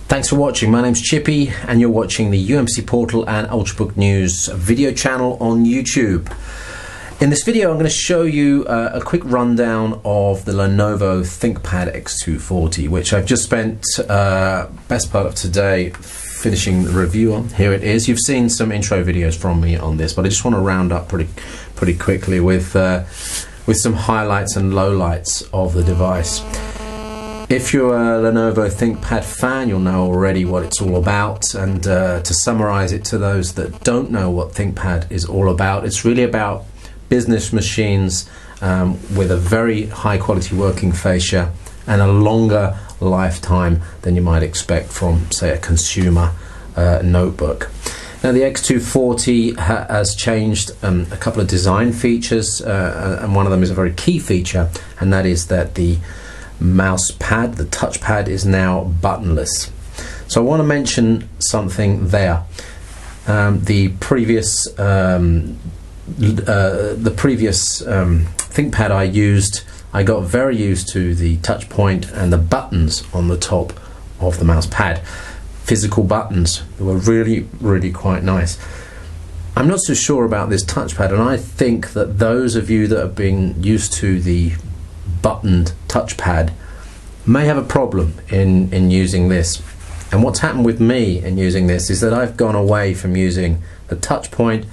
Thanks for watching. My name's Chippy and you're watching the UMC Portal and Ultrabook News video channel on YouTube. In this video I'm going to show you a quick rundown of the Lenovo Thinkpad X240, which I've just spent best part of today finishing the review on. Here it is. You've seen some intro videos from me on this, but I just want to round up pretty quickly with some highlights and lowlights of the device. If you're a Lenovo Thinkpad fan, you'll know already what it's all about, and to summarize it to those that don't know what Thinkpad is all about, it's really about business machines with a very high quality working fascia and a longer lifetime than you might expect from, say, a consumer notebook. Now the X240 has changed a couple of design features, and one of them is a very key feature, and that is that the mouse pad, the touchpad, is now buttonless. So I want to mention something there. The previous Thinkpad I used, I got very used to the touch point and the buttons on the top of the mouse pad. Physical buttons. They were really quite nice. I'm not so sure about this touchpad, and I think that those of you that have been used to the buttoned touchpad may have a problem in using this. And what's happened with me in using this is that I've gone away from using the touch point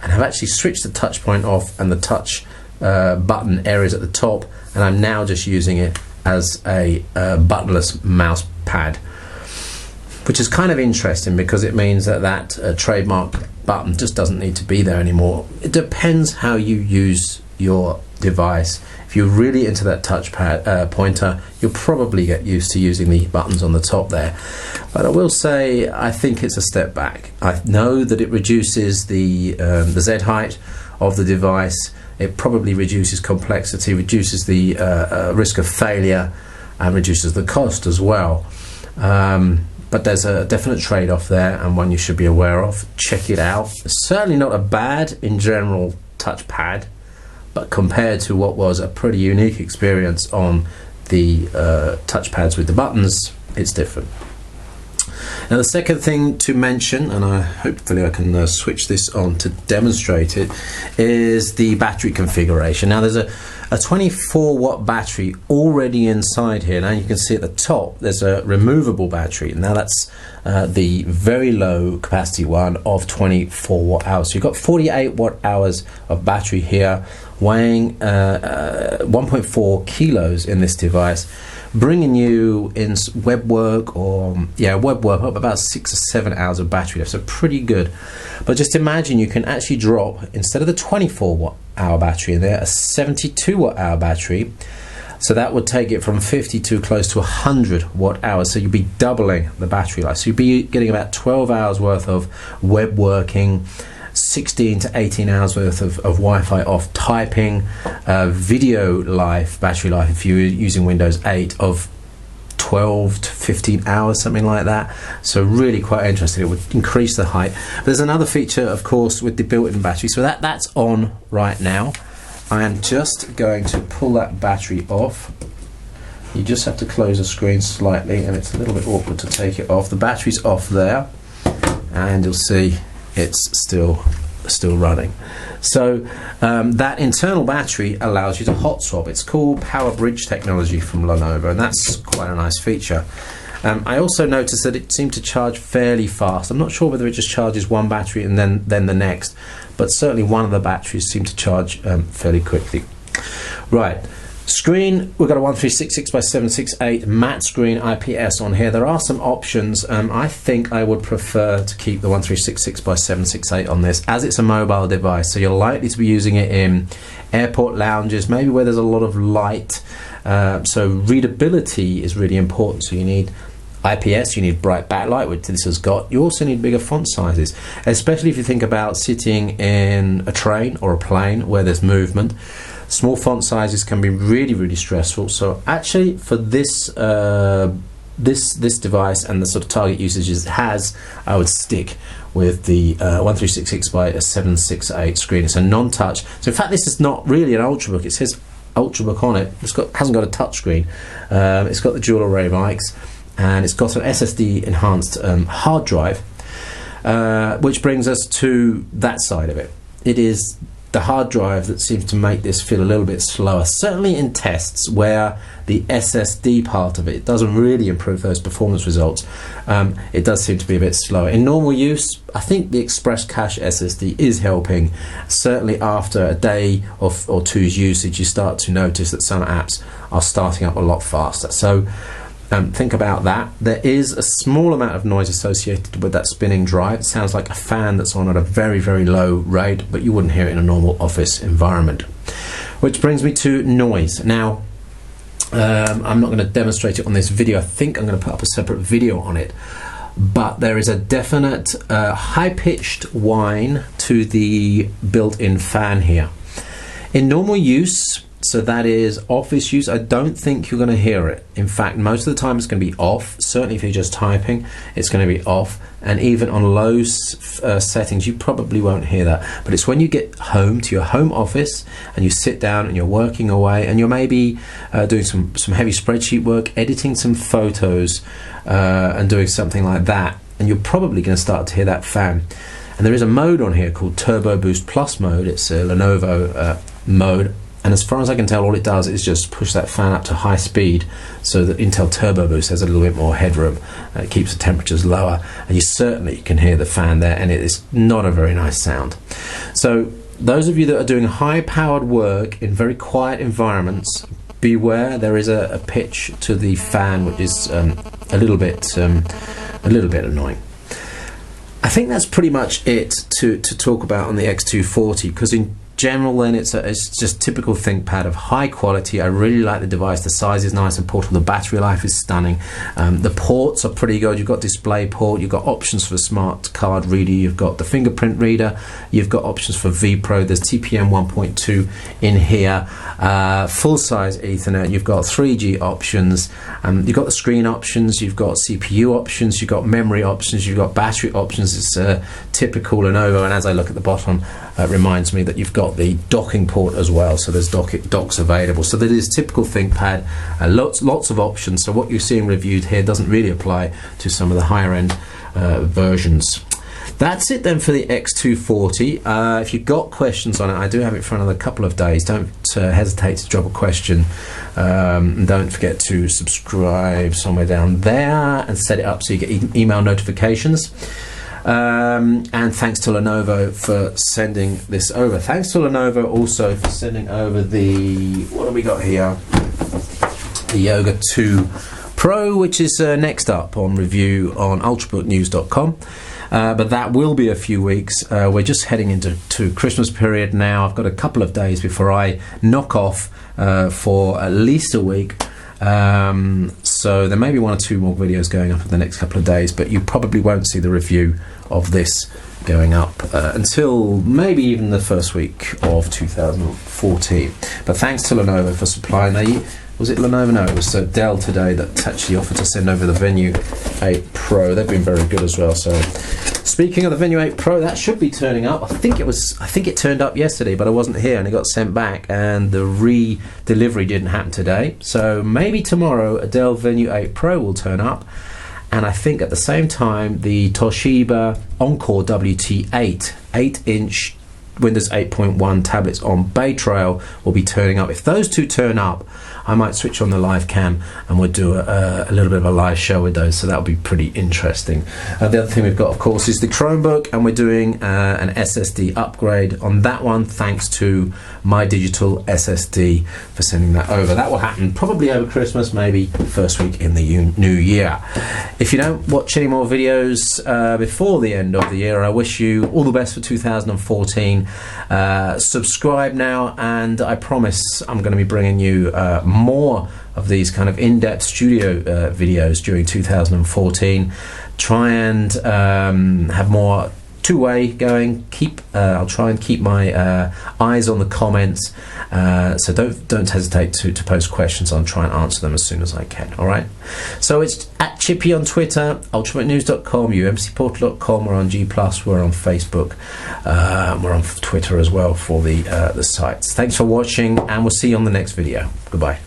and have actually switched the touch point off and the touch button areas at the top, and I'm now just using it as a buttonless mouse pad, which is kind of interesting because it means that trademark button just doesn't need to be there anymore. It depends how you use your device. If you're really into that touchpad pointer, you'll probably get used to using the buttons on the top there. But I will say I think it's a step back. I know that it reduces the Z height of the device. It probably reduces complexity, reduces the risk of failure, and reduces the cost as well. But there's a definite trade-off there, and one you should be aware of. Check it out. It's certainly not a bad, in general, touchpad, but compared to what was a pretty unique experience on the touchpads with the buttons, it's different. Now the second thing to mention, and hopefully I can switch this on to demonstrate it, is the battery configuration. Now there's a 24 watt battery already inside here. Now you can see at the top there's a removable battery. Now that's the very low capacity one of 24 watt hours. So you've got 48 watt hours of battery here, weighing 1.4 kilos in this device, bringing you in web work up about 6 or 7 hours of battery life. So pretty good. But just imagine you can actually drop, instead of the 24 watt hour battery in there, a 72 watt hour battery. So that would take it from 50 to close to 100 watt hours. So you'd be doubling the battery life. So you'd be getting about 12 hours worth of web working, 16 to 18 hours worth of Wi-Fi off typing, video life, battery life, if you're using Windows 8, of 12 to 15 hours, something like that. So really quite interesting. It would increase the height. But there's another feature, of course, with the built-in battery. So that's on right now. I am just going to pull that battery off. You just have to close the screen slightly, and it's a little bit awkward to take it off. The battery's off there, and you'll see it's still running. So that internal battery allows you to hot swap. It's called Power Bridge technology from Lenovo, and that's quite a nice feature. I also noticed that it seemed to charge fairly fast. I'm not sure whether it just charges one battery and then the next, but certainly one of the batteries seemed to charge fairly quickly. Right. Screen, we've got a 1366 by 768 matte screen IPS on here. There are some options. I think I would prefer to keep the 1366 by 768 on this, as it's a mobile device, so you're likely to be using it in airport lounges, maybe where there's a lot of light. So readability is really important. So you need IPS, you need bright backlight, which this has got. You also need bigger font sizes, especially if you think about sitting in a train or a plane where there's movement. Small font sizes can be really stressful. So actually for this this device and the sort of target usages it has, I would stick with the 1366 by 768 screen. It's a non-touch. So in fact this is not really an Ultrabook. It says Ultrabook on it. Hasn't got a touch screen. It's got the dual array mics. and it's got an SSD enhanced hard drive, which brings us to that side of it. It is the hard drive that seems to make this feel a little bit slower, certainly in tests where the SSD part of it doesn't really improve those performance results. It does seem to be a bit slower. In normal use, I think the Express Cache SSD is helping. Certainly after a day or two's usage, you start to notice that some apps are starting up a lot faster. So think about that. There is a small amount of noise associated with that spinning drive. It sounds like a fan that's on at a very, very low rate, but you wouldn't hear it in a normal office environment. Which brings me to noise. Now, I'm not going to demonstrate it on this video. I think I'm going to put up a separate video on it. But there is a definite high-pitched whine to the built-in fan here. In normal use, so that is office use, I don't think you're going to hear it. In fact, most of the time it's going to be off. Certainly if you're just typing, it's going to be off. And even on low settings, you probably won't hear that. But it's when you get home to your home office and you sit down and you're working away and you're maybe doing some heavy spreadsheet work, editing some photos and doing something like that. And you're probably going to start to hear that fan. And there is a mode on here called Turbo Boost Plus mode. It's a Lenovo mode. And as far as I can tell, all it does is just push that fan up to high speed so that Intel Turbo Boost has a little bit more headroom. It keeps the temperatures lower, and you certainly can hear the fan there, and it is not a very nice sound. So those of you that are doing high-powered work in very quiet environments, beware. There is a pitch to the fan which is a little bit annoying. I think that's pretty much it to talk about on the X240, because in general then it's just typical ThinkPad of high quality. I really like the device. The size is nice and portable. The battery life is stunning. The ports are pretty good. You've got display port, you've got options for smart card reader, you've got the fingerprint reader, you've got options for vPro, there's TPM 1.2 in here, full size Ethernet, you've got 3G options, you've got the screen options, you've got CPU options, you've got memory options, you've got battery options. It's typical Lenovo, and as I look at the bottom, it reminds me that you've got the docking port as well, so there's docks available. So that is typical ThinkPad, lots of options. So what you're seeing reviewed here doesn't really apply to some of the higher end versions. That's it then for the X240. If you've got questions on it, I do have it for another couple of days. Don't hesitate to drop a question. Don't forget to subscribe somewhere down there and set it up so you get email notifications. And thanks to Lenovo for sending this over. Thanks to Lenovo also for sending over the, what have we got here? The Yoga 2 Pro, which is next up on review on ultrabooknews.com. But that will be a few weeks. We're just heading into Christmas period now. I've got a couple of days before I knock off for at least a week. So there may be one or two more videos going up in the next couple of days, but you probably won't see the review of this going up until maybe even the first week of 2014. But thanks to Lenovo for supplying. Was it Lenovo? No, it was Dell today that actually offered to send over the Venue 8 Pro. They've been very good as well. So speaking of the Venue 8 Pro, that should be turning up. I think it turned up yesterday, but I wasn't here and it got sent back, and the re-delivery didn't happen today. So maybe tomorrow a Dell Venue 8 Pro will turn up. And I think at the same time the Toshiba Encore WT8 8-inch Windows 8.1 tablets on Bay Trail will be turning up. If those two turn up, I might switch on the live cam and we'll do a little bit of a live show with those, so that'll be pretty interesting. The other thing we've got, of course, is the Chromebook, and we're doing an SSD upgrade on that one, thanks to My Digital SSD for sending that over. That will happen probably over Christmas, maybe first week in the new year. If you don't watch any more videos before the end of the year, I wish you all the best for 2014. Subscribe now, and I promise I'm going to be bringing you more of these kind of in-depth studio videos during 2014. Try and have more two-way going. I'll try and keep my eyes on the comments, so don't hesitate to post questions. I'll try and answer them as soon as I can. All right, so it's at Chippy on Twitter, ultrabooknews.com, umcportal.com, we're on G+, we're on Facebook, we're on Twitter as well for the sites. Thanks for watching, and we'll see you on the next video. Goodbye.